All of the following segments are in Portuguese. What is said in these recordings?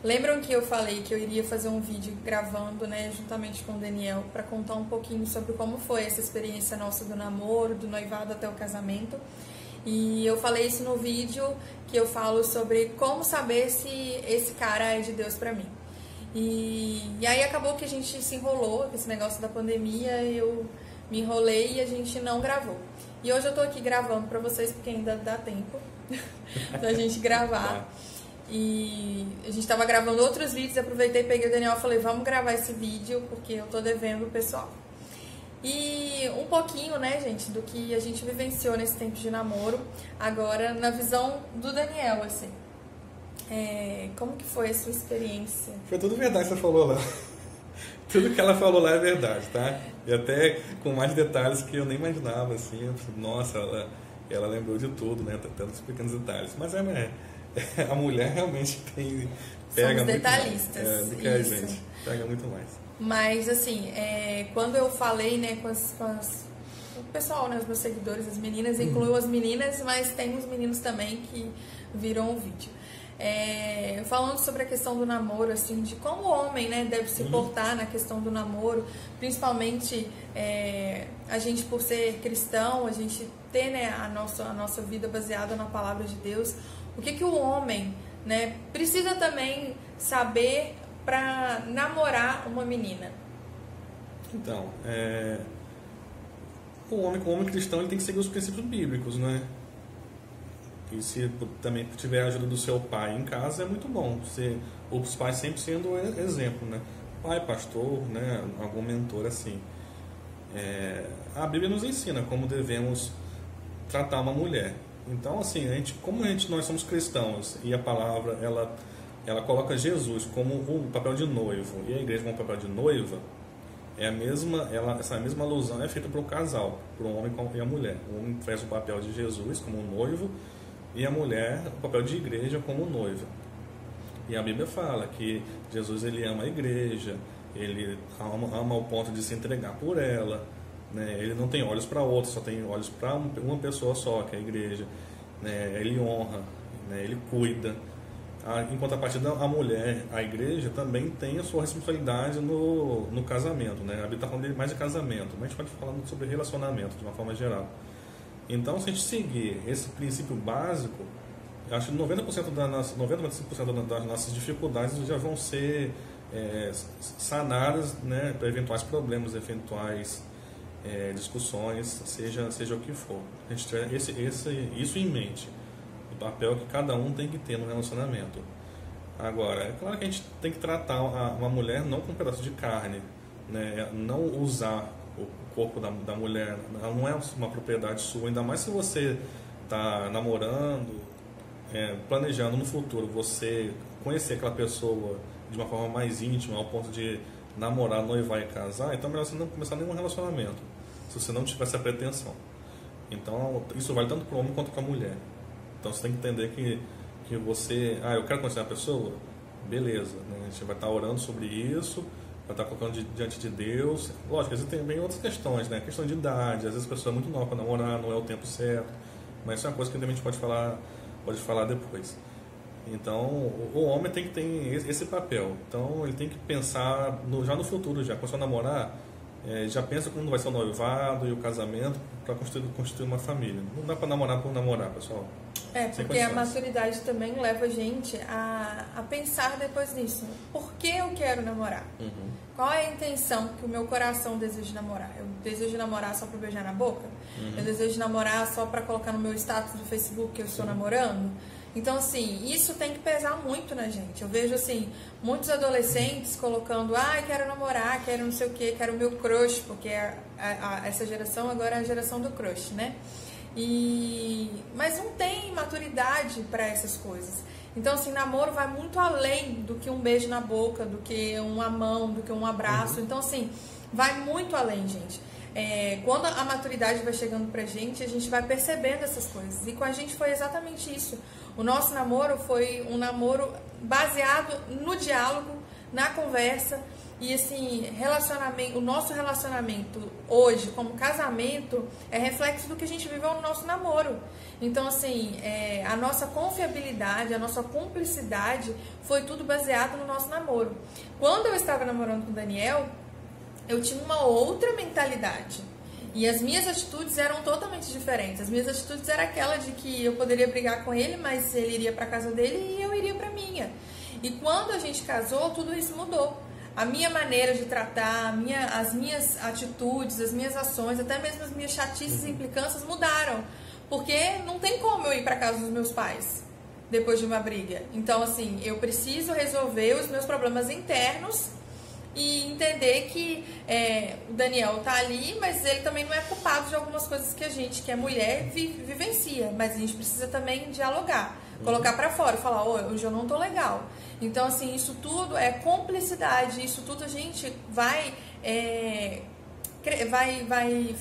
Lembram que eu falei que eu iria fazer um vídeo gravando, né, juntamente com o Daniel, para contar um pouquinho sobre como foi essa experiência nossa do namoro, do noivado até o casamento. E eu falei isso no vídeo que eu falo sobre como saber se esse cara é de Deus pra mim. E aí acabou que a gente se enrolou com esse negócio da pandemia, eu me enrolei e a gente não gravou. E hoje eu tô aqui gravando pra vocês porque ainda dá tempo da gente gravar. E a gente tava gravando outros vídeos, aproveitei, peguei o Daniel e falei, vamos gravar esse vídeo porque eu tô devendo o pessoal. E um pouquinho, né, gente, do que a gente vivenciou nesse tempo de namoro, agora na visão do Daniel, assim. Como que foi a sua experiência? Foi tudo verdade que você falou lá. Tudo que ela falou lá é verdade, tá? E até com mais detalhes que eu nem imaginava, assim. Nossa, ela lembrou de tudo, né? Tantos pequenos detalhes. Mas a mulher realmente pega Somos muito detalhistas, mais, do que a gente. Pega muito mais. Mas, assim, quando eu falei, né, com o pessoal, né, os meus seguidores, as meninas, incluiu as meninas, mas tem os meninos também que viram o vídeo. Falando sobre a questão do namoro, assim, de como o homem, né, deve se portar na questão do namoro, principalmente a gente, por ser cristão, a gente ter, né, a nossa vida baseada na palavra de Deus. O que o homem, né, precisa também saber para namorar uma menina? Então, o homem cristão, ele tem que seguir os princípios bíblicos, né? E se também tiver a ajuda do seu pai em casa, é muito bom. Os pais sempre sendo exemplo, né? Pai, pastor, né? Algum mentor assim. A Bíblia nos ensina como devemos tratar uma mulher. Então, assim, nós somos cristãos e a palavra, ela coloca Jesus como o papel de noivo e a igreja como o papel de noiva, essa mesma alusão é feita para o casal, para o homem e a mulher. O homem faz o papel de Jesus como noivo e a mulher o papel de igreja como noiva. E a Bíblia fala que Jesus, ele ama a igreja, ele ama ao ponto de se entregar por ela, né? Ele não tem olhos para outros, só tem olhos para uma pessoa só, que é a igreja, né? Ele honra, né? Ele cuida. Em contrapartida, a mulher, a igreja, também tem a sua responsabilidade no casamento, né? A Bíblia está falando mais de casamento, mas a gente pode falar sobre relacionamento de uma forma geral. Então, se a gente seguir esse princípio básico, acho que 90% das nossas dificuldades já vão ser sanadas, né, para eventuais problemas, eventuais discussões, seja o que for. A gente tiver isso em mente, o papel que cada um tem que ter no relacionamento. Agora, é claro que a gente tem que tratar uma mulher não com um pedaço de carne, né, não usar o corpo da mulher, ela não é uma propriedade sua, ainda mais se você está namorando, planejando no futuro você conhecer aquela pessoa de uma forma mais íntima, ao ponto de namorar, noivar e casar. Então é melhor você não começar nenhum relacionamento, se você não tiver essa pretensão. Então isso vale tanto para o homem quanto para a mulher. Então você tem que entender que você, eu quero conhecer uma pessoa, beleza, né? A gente vai estar orando sobre isso, vai estar colocando diante de Deus. Lógico, existem também outras questões, né? Questão de idade, às vezes a pessoa é muito nova para namorar, não é o tempo certo, mas isso é uma coisa que a gente pode falar depois. Então, o homem tem que ter esse papel. Então, ele tem que pensar já no futuro, já quando você namorar, já pensa como vai ser o noivado e o casamento para constituir uma família. Não dá para namorar por namorar, pessoal. Porque a maturidade também leva a gente a pensar depois nisso. Por que eu quero namorar? Qual é a intenção que o meu coração deseja namorar? Eu desejo namorar só para beijar na boca? Eu desejo namorar só para colocar no meu status do Facebook que eu estou namorando? Então, assim, isso tem que pesar muito na gente. Eu vejo, assim, muitos adolescentes colocando, quero namorar, quero não sei o quê, quero o meu crush, porque essa geração agora é a geração do crush, né? Mas não tem maturidade para essas coisas. Então, assim, namoro vai muito além do que um beijo na boca, do que uma mão, do que um abraço. Então, assim, vai muito além, gente. Quando a maturidade vai chegando pra gente, a gente vai percebendo essas coisas. E com a gente foi exatamente isso. O nosso namoro foi um namoro baseado no diálogo, na conversa. E assim, o nosso relacionamento hoje, como casamento, é reflexo do que a gente viveu no nosso namoro. Então, assim, a nossa confiabilidade, a nossa cumplicidade foi tudo baseado no nosso namoro. Quando eu estava namorando com o Daniel, eu tinha uma outra mentalidade. E as minhas atitudes eram totalmente diferentes. As minhas atitudes eram aquela de que eu poderia brigar com ele, mas ele iria para casa dele e eu iria para minha. E quando a gente casou, tudo isso mudou. A minha maneira de tratar, as minhas atitudes, as minhas ações, até mesmo as minhas chatices e implicâncias mudaram. Porque não tem como eu ir para casa dos meus pais depois de uma briga. Então, assim, eu preciso resolver os meus problemas internos e entender que o Daniel tá ali, mas ele também não é culpado de algumas coisas que a gente, que é mulher, vivencia. Mas a gente precisa também dialogar, colocar para fora, falar, hoje eu não tô legal. Então, assim, isso tudo é cumplicidade, isso tudo a gente vai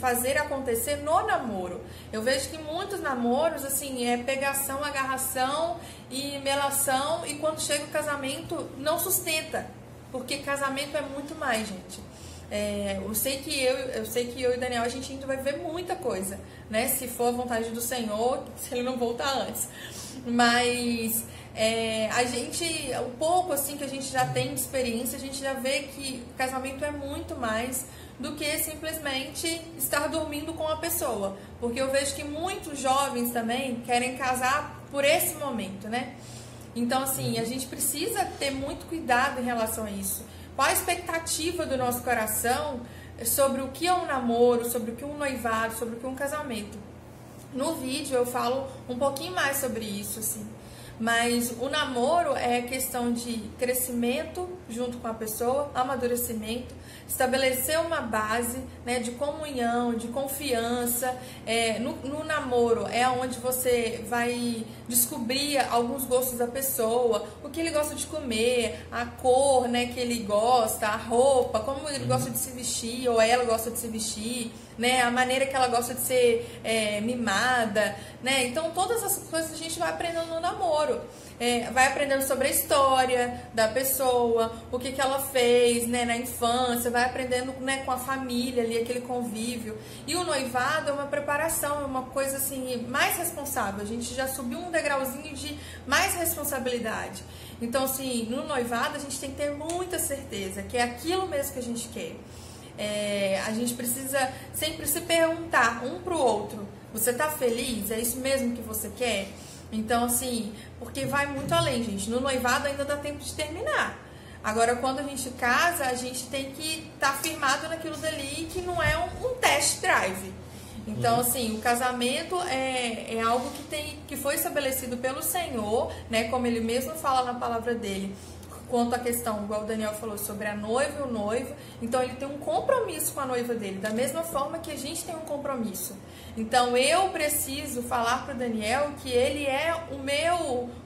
fazer acontecer no namoro. Eu vejo que muitos namoros, assim, é pegação, agarração e melação, e quando chega o casamento, não sustenta. Porque casamento é muito mais, gente. Eu sei que eu e Daniel, a gente ainda vai ver muita coisa, né? Se for a vontade do Senhor, se ele não voltar antes. Mas a gente, o pouco assim que a gente já tem de experiência, a gente já vê que o casamento é muito mais do que simplesmente estar dormindo com a pessoa. Porque eu vejo que muitos jovens também querem casar por esse momento, né? Então, assim, a gente precisa ter muito cuidado em relação a isso. Qual a expectativa do nosso coração sobre o que é um namoro, sobre o que é um noivado, sobre o que é um casamento? No vídeo eu falo um pouquinho mais sobre isso, assim. Mas o namoro é questão de crescimento junto com a pessoa, amadurecimento, estabelecer uma base, né, de comunhão, de confiança. No namoro é onde você vai descobrir alguns gostos da pessoa, o que ele gosta de comer, a cor, né, que ele gosta, a roupa, como ele gosta de se vestir ou ela gosta de se vestir, né, a maneira que ela gosta de ser mimada, né? Então todas essas coisas a gente vai aprendendo no namoro. Vai aprendendo sobre a história da pessoa, o que ela fez, né, na infância, vai aprendendo, né, com a família ali, aquele convívio. E o noivado é uma preparação, é uma coisa assim, mais responsável. A gente já subiu um degrauzinho de mais responsabilidade. Então, assim, no noivado a gente tem que ter muita certeza que é aquilo mesmo que a gente quer. A gente precisa sempre se perguntar um pro outro: você tá feliz? É isso mesmo que você quer? Então, assim, porque vai muito além, gente. No noivado ainda dá tempo de terminar. Agora, quando a gente casa, a gente tem que estar firmado naquilo dali, que não é um test drive. Então, assim, o casamento é algo que foi estabelecido pelo Senhor, né? Como ele mesmo fala na palavra dele, quanto à questão, igual o Daniel falou, sobre a noiva e o noivo. Então, ele tem um compromisso com a noiva dele, da mesma forma que a gente tem um compromisso. Então, eu preciso falar para o Daniel que ele é o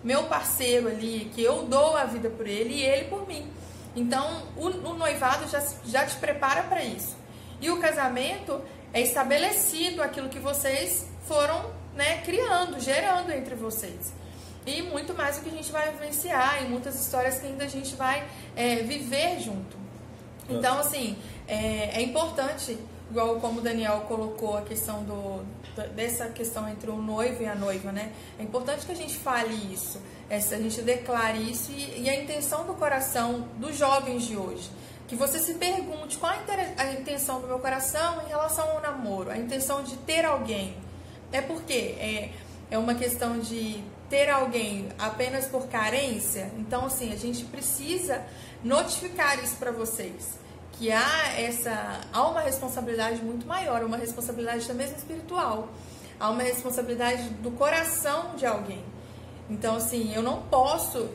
meu parceiro ali, que eu dou a vida por ele e ele por mim. Então, o noivado já te prepara para isso. E o casamento é estabelecido aquilo que vocês foram, né, criando, gerando entre vocês. E muito mais do que a gente vai vivenciar, e muitas histórias que ainda a gente vai viver junto. Então, assim, é importante, igual como o Daniel colocou a questão dessa questão entre o noivo e a noiva, né? É importante que a gente fale isso, a gente declare isso, e a intenção do coração dos jovens de hoje. Que você se pergunte qual a intenção do meu coração em relação ao namoro, a intenção de ter alguém. É porque é uma questão de ter alguém apenas por carência. Então, assim, a gente precisa notificar isso para vocês, que há uma responsabilidade muito maior, uma responsabilidade também espiritual, há uma responsabilidade do coração de alguém. Então, assim, eu não posso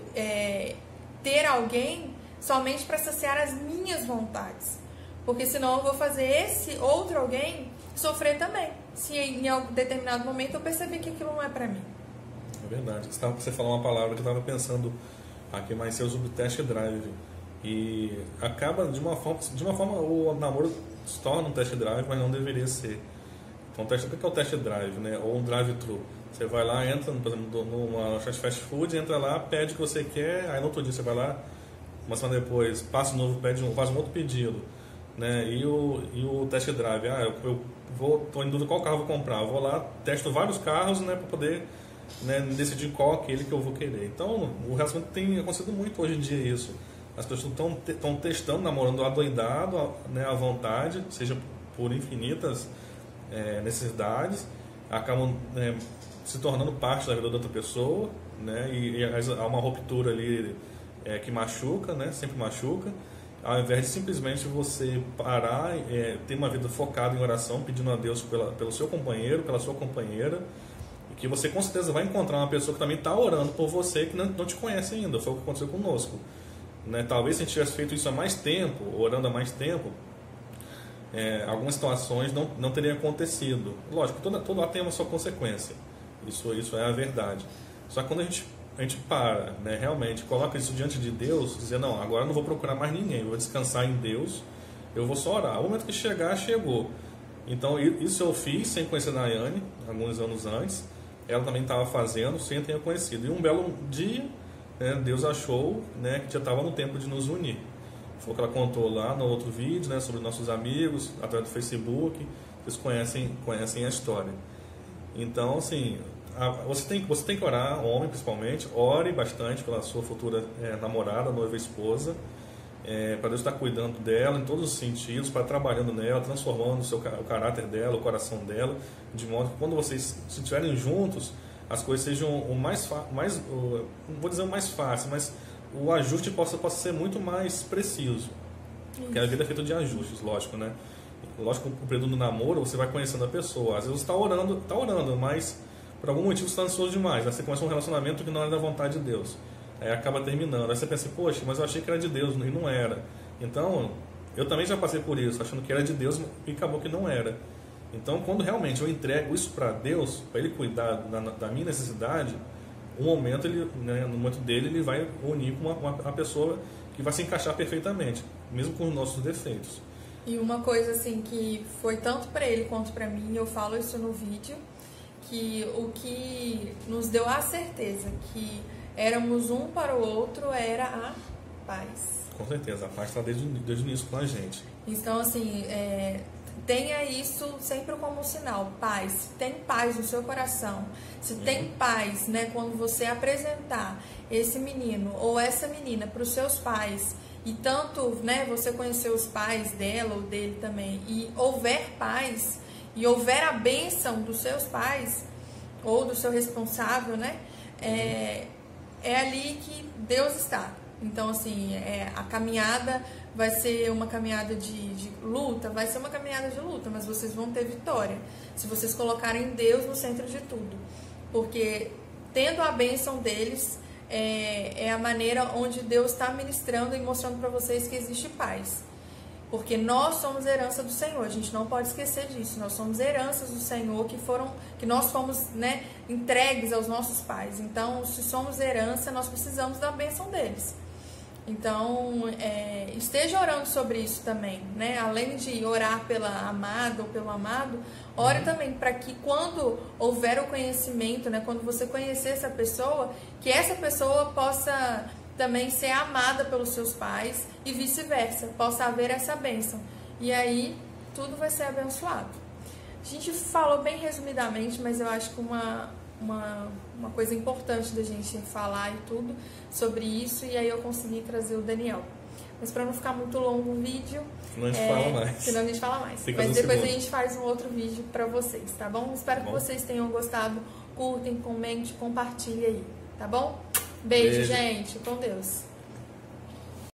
ter alguém somente para saciar as minhas vontades, porque senão eu vou fazer esse outro alguém sofrer também, se em algum determinado momento eu perceber que aquilo não é para mim. É verdade. Você falou uma palavra que eu estava pensando aqui mais cedo sobre test drive. E acaba, de uma forma, o namoro se torna um test drive, mas não deveria ser. Então, o que é o test drive, né? Ou um drive-thru. Você vai lá, entra, por exemplo, numa fast food, entra lá, pede o que você quer, aí no outro dia você vai lá, uma semana depois passa de novo, faz um outro pedido, né? E o test drive, estou em dúvida qual carro eu vou comprar, eu vou lá, testo vários carros, né, para poder, né, decidir qual aquele que eu vou querer. Então o relacionamento tem acontecido muito hoje em dia isso. As pessoas estão testando, namorando adoidado, né, à vontade, seja por infinitas necessidades, acabam, né, se tornando parte da vida da outra pessoa, né, e há uma ruptura ali que machuca, né, sempre machuca, ao invés de simplesmente você parar, ter uma vida focada em oração, pedindo a Deus pelo seu companheiro, pela sua companheira, e que você com certeza vai encontrar uma pessoa que também está orando por você, que não te conhece ainda. Foi o que aconteceu conosco, né? Talvez se a gente tivesse feito isso há mais tempo, orando há mais tempo, algumas situações não teriam acontecido. Lógico, todo ato tem uma sua consequência, isso é a verdade. Só que quando a gente para, né, realmente coloca isso diante de Deus, dizer, não, agora eu não vou procurar mais ninguém, eu vou descansar em Deus, eu vou só orar. O momento que chegar, chegou. Então isso eu fiz sem conhecer a Nayane, alguns anos antes. Ela também estava fazendo sem ter conhecido. E um belo dia, né, Deus achou, né, que já estava no tempo de nos unir. Foi o que ela contou lá no outro vídeo, né, sobre nossos amigos, através do Facebook. Vocês conhecem a história. Então, assim, você tem que orar, homem principalmente, ore bastante pela sua futura namorada, noiva, esposa, para Deus estar cuidando dela em todos os sentidos, para trabalhando nela, transformando o caráter dela, o coração dela, de modo que quando vocês se estiverem juntos, as coisas sejam não vou dizer o mais fácil, mas o ajuste possa ser muito mais preciso. Porque a vida é feita de ajustes, lógico, né? Lógico que o período do namoro você vai conhecendo a pessoa. Às vezes você está orando, mas por algum motivo você está ansioso demais. Aí você começa um relacionamento que não é da vontade de Deus. Aí acaba terminando. Aí você pensa, poxa, mas eu achei que era de Deus e não era. Então, eu também já passei por isso, achando que era de Deus e acabou que não era. Então, quando realmente eu entrego isso para Deus, para Ele cuidar da minha necessidade, no momento dele, Ele vai unir com uma pessoa que vai se encaixar perfeitamente, mesmo com os nossos defeitos. E uma coisa assim que foi tanto para ele quanto para mim, eu falo isso no vídeo, que o que nos deu a certeza que éramos um para o outro era a paz. Com certeza, a paz está desde o início com a gente. Então, assim, tenha isso sempre como sinal, paz. Se tem paz no seu coração, se tem paz, né, quando você apresentar esse menino ou essa menina para os seus pais, e tanto, né, você conhecer os pais dela ou dele também, e houver paz, e houver a bênção dos seus pais, ou do seu responsável, né, é ali que Deus está. Então, assim, a caminhada vai ser uma caminhada de luta, vai ser uma caminhada de luta, mas vocês vão ter vitória, se vocês colocarem Deus no centro de tudo. Porque, tendo a bênção deles, é a maneira onde Deus está ministrando e mostrando para vocês que existe paz. Porque nós somos herança do Senhor, a gente não pode esquecer disso. Nós somos heranças do Senhor que nós fomos, né, entregues aos nossos pais. Então, se somos herança, nós precisamos da bênção deles. Então, esteja orando sobre isso também, né? Além de orar pela amada ou pelo amado, ore também para que quando houver o conhecimento, né, quando você conhecer essa pessoa, que essa pessoa possa também ser amada pelos seus pais e vice-versa, possa haver essa bênção. E aí, tudo vai ser abençoado. A gente falou bem resumidamente, mas eu acho que uma coisa importante da gente falar e tudo sobre isso, e aí eu consegui trazer o Daniel. Mas para não ficar muito longo o vídeo, senão a gente fala mais. Mas depois a gente faz um outro vídeo para vocês, tá bom? Espero que vocês tenham gostado. Curtem, comentem, compartilhem aí, tá bom? Beijo, gente. Com Deus.